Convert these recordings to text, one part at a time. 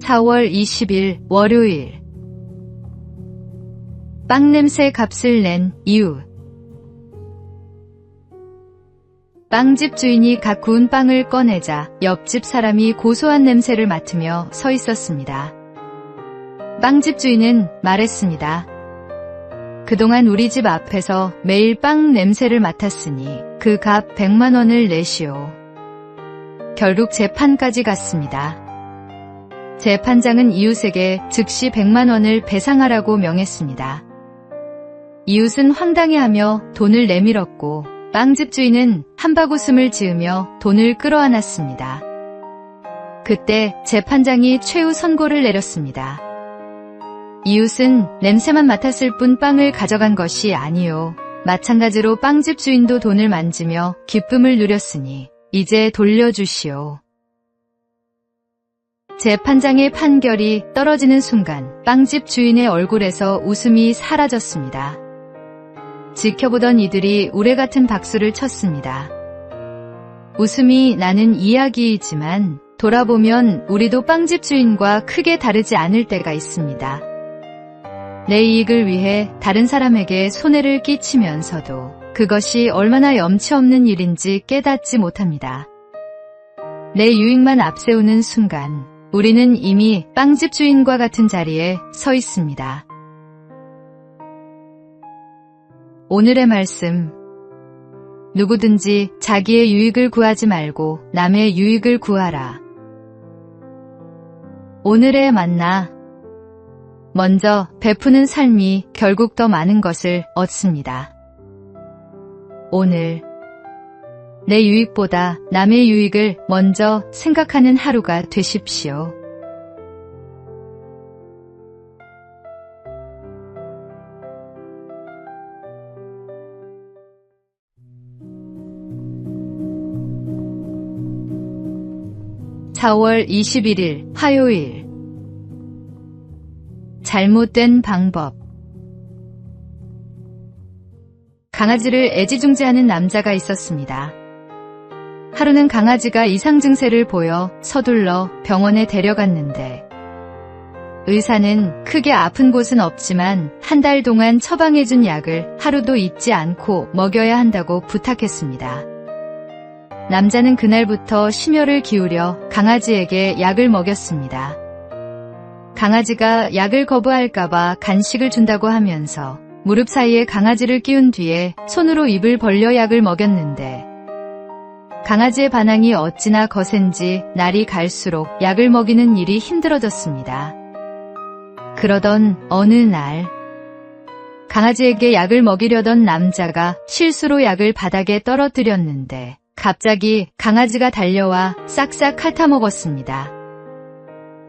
4월 20일 월요일. 빵 냄새 값을 낸 이유. 빵집 주인이 갓 구운 빵을 꺼내자 옆집 사람이 고소한 냄새를 맡으며 서 있었습니다. 빵집 주인은 말했습니다. 그동안 우리 집 앞에서 매일 빵 냄새를 맡았으니 그 값 100만 원을 내시오. 결국 재판까지 갔습니다. 재판장은 이웃에게 즉시 100만 원을 배상하라고 명했습니다. 이웃은 황당해하며 돈을 내밀었고 빵집 주인은 한바구음을 지으며 돈을 끌어안았습니다. 그때 재판장이 최후 선고를 내렸습니다. 이웃은 냄새만 맡았을 뿐 빵을 가져간 것이 아니요. 마찬가지로 빵집 주인도 돈을 만지며 기쁨을 누렸으니 이제 돌려주시오. 재판장의 판결이 떨어지는 순간 빵집 주인의 얼굴에서 웃음이 사라졌습니다. 지켜보던 이들이 우레같은 박수를 쳤습니다. 웃음이 나는 이야기이지만 돌아보면 우리도 빵집 주인과 크게 다르지 않을 때가 있습니다. 내 이익을 위해 다른 사람에게 손해를 끼치면서도 그것이 얼마나 염치 없는 일인지 깨닫지 못합니다. 내 유익만 앞세우는 순간 우리는 이미 빵집 주인과 같은 자리에 서 있습니다. 오늘의 말씀. 누구든지 자기의 유익을 구하지 말고 남의 유익을 구하라. 오늘의 만나. 먼저 베푸는 삶이 결국 더 많은 것을 얻습니다. 오늘 내 유익보다 남의 유익을 먼저 생각하는 하루가 되십시오. (4월 21일) 화요일. 잘못된 방법. 강아지를 애지중지하는 남자가 있었습니다. 하루는 강아지가 이상 증세를 보여 서둘러 병원에 데려갔는데 의사는 크게 아픈 곳은 없지만 한 달 동안 처방해준 약을 하루도 잊지 않고 먹여야 한다고 부탁했습니다. 남자는 그날부터 심혈을 기울여 강아지에게 약을 먹였습니다. 강아지가 약을 거부할까봐 간식을 준다고 하면서 무릎 사이에 강아지를 끼운 뒤에 손으로 입을 벌려 약을 먹였는데 강아지의 반항이 어찌나 거센지 날이 갈수록 약을 먹이는 일이 힘들어졌습니다. 그러던 어느 날 강아지에게 약을 먹이려던 남자가 실수로 약을 바닥에 떨어뜨렸는데 갑자기 강아지가 달려와 싹싹 핥아먹었습니다.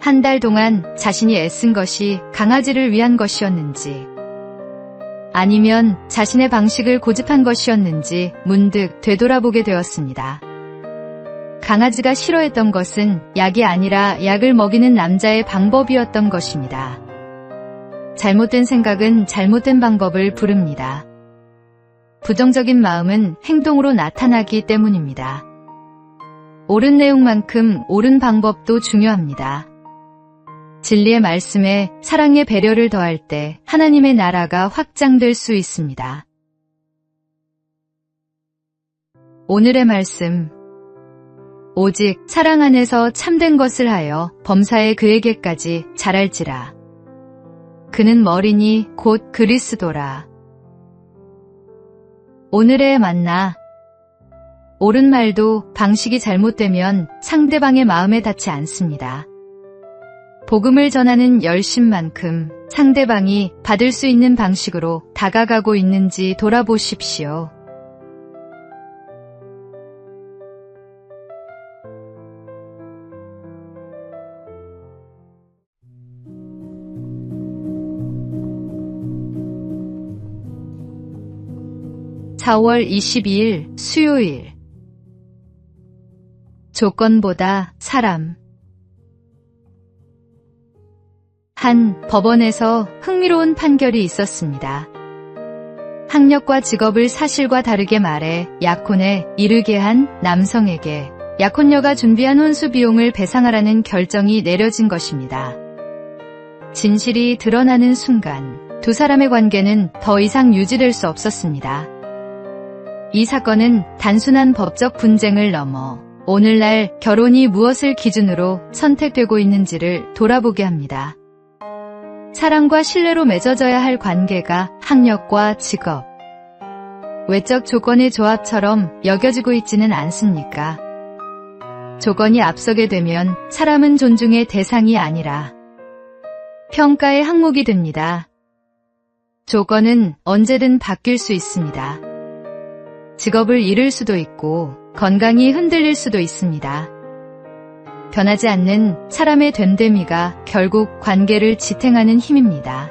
한 달 동안 자신이 애쓴 것이 강아지를 위한 것이었는지 아니면 자신의 방식을 고집한 것이었는지 문득 되돌아보게 되었습니다. 강아지가 싫어했던 것은 약이 아니라 약을 먹이는 남자의 방법이었던 것입니다. 잘못된 생각은 잘못된 방법을 부릅니다. 부정적인 마음은 행동으로 나타나기 때문입니다. 옳은 내용만큼 옳은 방법도 중요합니다. 진리의 말씀에 사랑의 배려를 더할 때 하나님의 나라가 확장될 수 있습니다. 오늘의 말씀. 오직 사랑 안에서 참된 것을 하여 범사에 그에게까지 잘할지라. 그는 머리니 곧 그리스도라. 오늘의 만나. 옳은 말도 방식이 잘못되면 상대방의 마음에 닿지 않습니다. 복음을 전하는 열심만큼 상대방이 받을 수 있는 방식으로 다가가고 있는지 돌아보십시오. (4월 22일) 수요일. 조건보다 사람. 한 법원에서 흥미로운 판결이 있었습니다. 학력과 직업을 사실과 다르게 말해 약혼에 이르게 한 남성에게 약혼녀가 준비한 혼수 비용을 배상하라는 결정이 내려진 것입니다. 진실이 드러나는 순간 두 사람의 관계는 더 이상 유지될 수 없었습니다. 이 사건은 단순한 법적 분쟁을 넘어 오늘날 결혼이 무엇을 기준으로 선택되고 있는지를 돌아보게 합니다. 사랑과 신뢰로 맺어져야 할 관계가 학력과 직업, 외적 조건의 조합처럼 여겨지고 있지는 않습니까? 조건이 앞서게 되면 사람은 존중의 대상이 아니라 평가의 항목이 됩니다. 조건은 언제든 바뀔 수 있습니다. 직업을 잃을 수도 있고 건강이 흔들릴 수도 있습니다. 변하지 않는 사람의 됨됨이가 결국 관계를 지탱하는 힘입니다.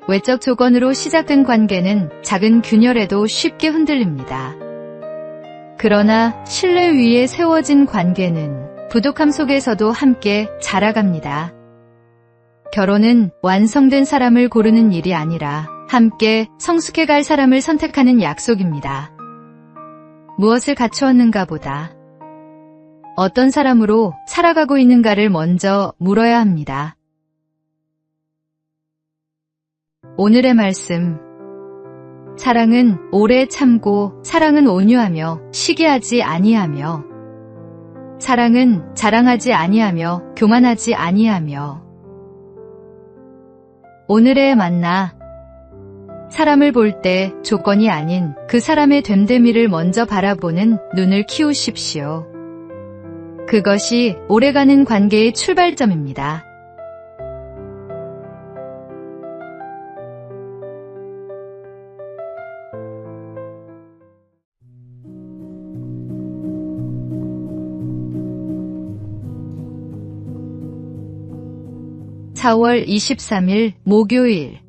외적 조건으로 시작된 관계는 작은 균열에도 쉽게 흔들립니다. 그러나 신뢰 위에 세워진 관계는 부족함 속에서도 함께 자라갑니다. 결혼은 완성된 사람을 고르는 일이 아니라 함께 성숙해갈 사람을 선택하는 약속입니다. 무엇을 갖추었는가 보다 어떤 사람으로 살아가고 있는가를 먼저 물어야 합니다. 오늘의 말씀. 사랑은 오래 참고 사랑은 온유하며 시기하지 아니하며 사랑은 자랑하지 아니하며 교만하지 아니하며 오늘의 만나. 사람을 볼 때 조건이 아닌 그 사람의 됨됨이를 먼저 바라보는 눈을 키우십시오. 그것이 오래가는 관계의 출발점입니다. (4월 23일) 목요일.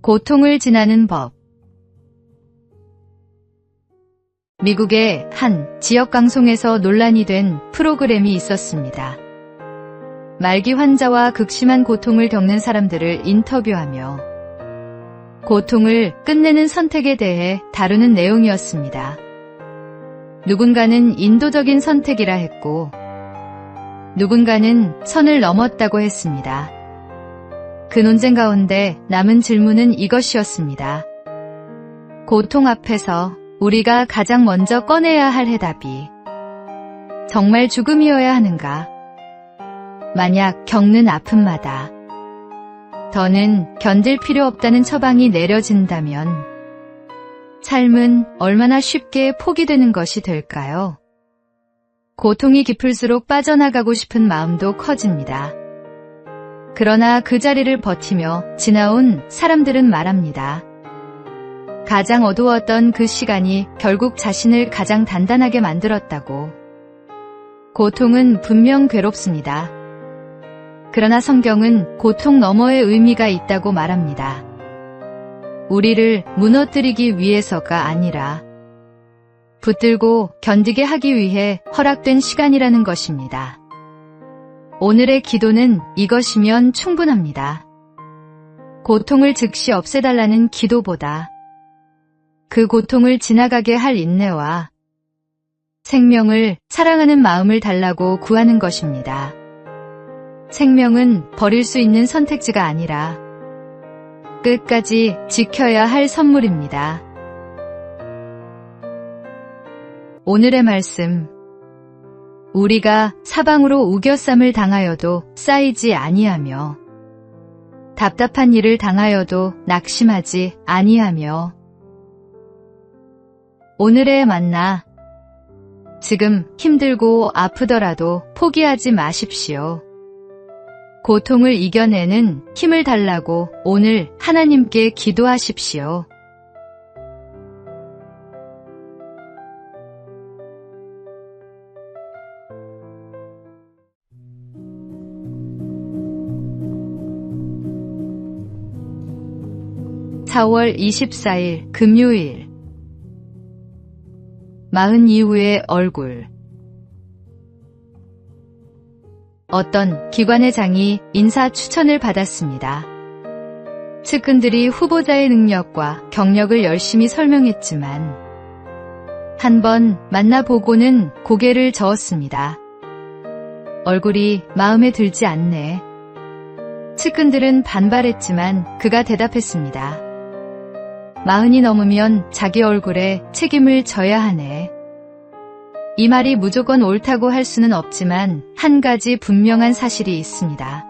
고통을 지나는 법. 미국의 한 지역 방송에서 논란이 된 프로그램이 있었습니다. 말기 환자와 극심한 고통을 겪는 사람들을 인터뷰하며 고통을 끝내는 선택에 대해 다루는 내용이었습니다. 누군가는 인도적인 선택이라 했고 누군가는 선을 넘었다고 했습니다. 그 논쟁 가운데 남은 질문은 이것이었습니다. 고통 앞에서 우리가 가장 먼저 꺼내야 할 해답이 정말 죽음이어야 하는가? 만약 겪는 아픔마다 더는 견딜 필요 없다는 처방이 내려진다면 삶은 얼마나 쉽게 포기되는 것이 될까요? 고통이 깊을수록 빠져나가고 싶은 마음도 커집니다. 그러나 그 자리를 버티며 지나온 사람들은 말합니다. 가장 어두웠던 그 시간이 결국 자신을 가장 단단하게 만들었다고. 고통은 분명 괴롭습니다. 그러나 성경은 고통 너머의 의미가 있다고 말합니다. 우리를 무너뜨리기 위해서가 아니라 붙들고 견디게 하기 위해 허락된 시간이라는 것입니다. 오늘의 기도는 이것이면 충분합니다. 고통을 즉시 없애달라는 기도보다 그 고통을 지나가게 할 인내와 생명을 사랑하는 마음을 달라고 구하는 것입니다. 생명은 버릴 수 있는 선택지가 아니라 끝까지 지켜야 할 선물입니다. 오늘의 말씀. 우리가 사방으로 우겨쌈을 당하여도 쌓이지 아니하며 답답한 일을 당하여도 낙심하지 아니하며 오늘의 만나. 지금 힘들고 아프더라도 포기하지 마십시오. 고통을 이겨내는 힘을 달라고 오늘 하나님께 기도하십시오. (4월 24일) 금요일. 마흔 이후의 얼굴. 어떤 기관의 장이 인사 추천을 받았습니다. 측근들이 후보자의 능력과 경력을 열심히 설명했지만 한 번 만나보고는 고개를 저었습니다. 얼굴이 마음에 들지 않네. 측근들은 반발했지만 그가 대답했습니다. 40이 넘으면 자기 얼굴에 책임을 져야 하네. 이 말이 무조건 옳다고 할 수는 없지만 한 가지 분명한 사실이 있습니다.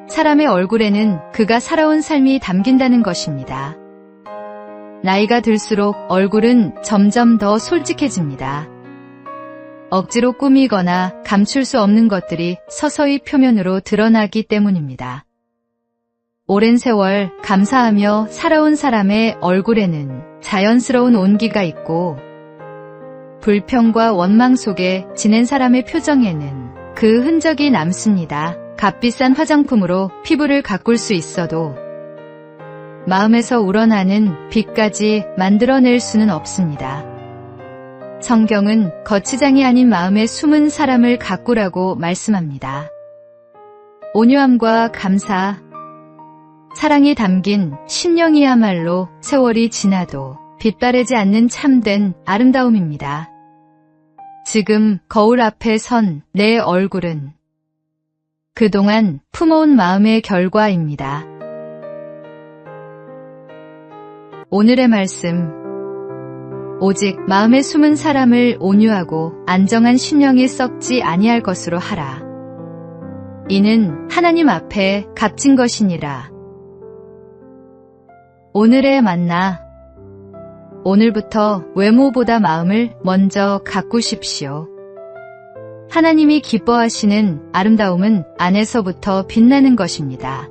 사람의 얼굴에는 그가 살아온 삶이 담긴다는 것입니다. 나이가 들수록 얼굴은 점점 더 솔직해집니다. 억지로 꾸미거나 감출 수 없는 것들이 서서히 표면으로 드러나기 때문입니다. 오랜 세월 감사하며 살아온 사람의 얼굴에는 자연스러운 온기가 있고 불평과 원망 속에 지낸 사람의 표정에는 그 흔적이 남습니다. 값비싼 화장품으로 피부를 가꿀 수 있어도 마음에서 우러나는 빛까지 만들어낼 수는 없습니다. 성경은 거치장이 아닌 마음에 숨은 사람을 가꾸라고 말씀합니다. 온유함과 감사, 사랑이 담긴 신령이야말로 세월이 지나도 빛바래지 않는 참된 아름다움입니다. 지금 거울 앞에 선 내 얼굴은 그동안 품어온 마음의 결과입니다. 오늘의 말씀. 오직 마음에 숨은 사람을 온유하고 안정한 심령이 썩지 아니할 것으로 하라. 이는 하나님 앞에 값진 것이니라. 오늘의 만나. 오늘부터 외모보다 마음을 먼저 가꾸십시오. 하나님이 기뻐하시는 아름다움은 안에서부터 빛나는 것입니다.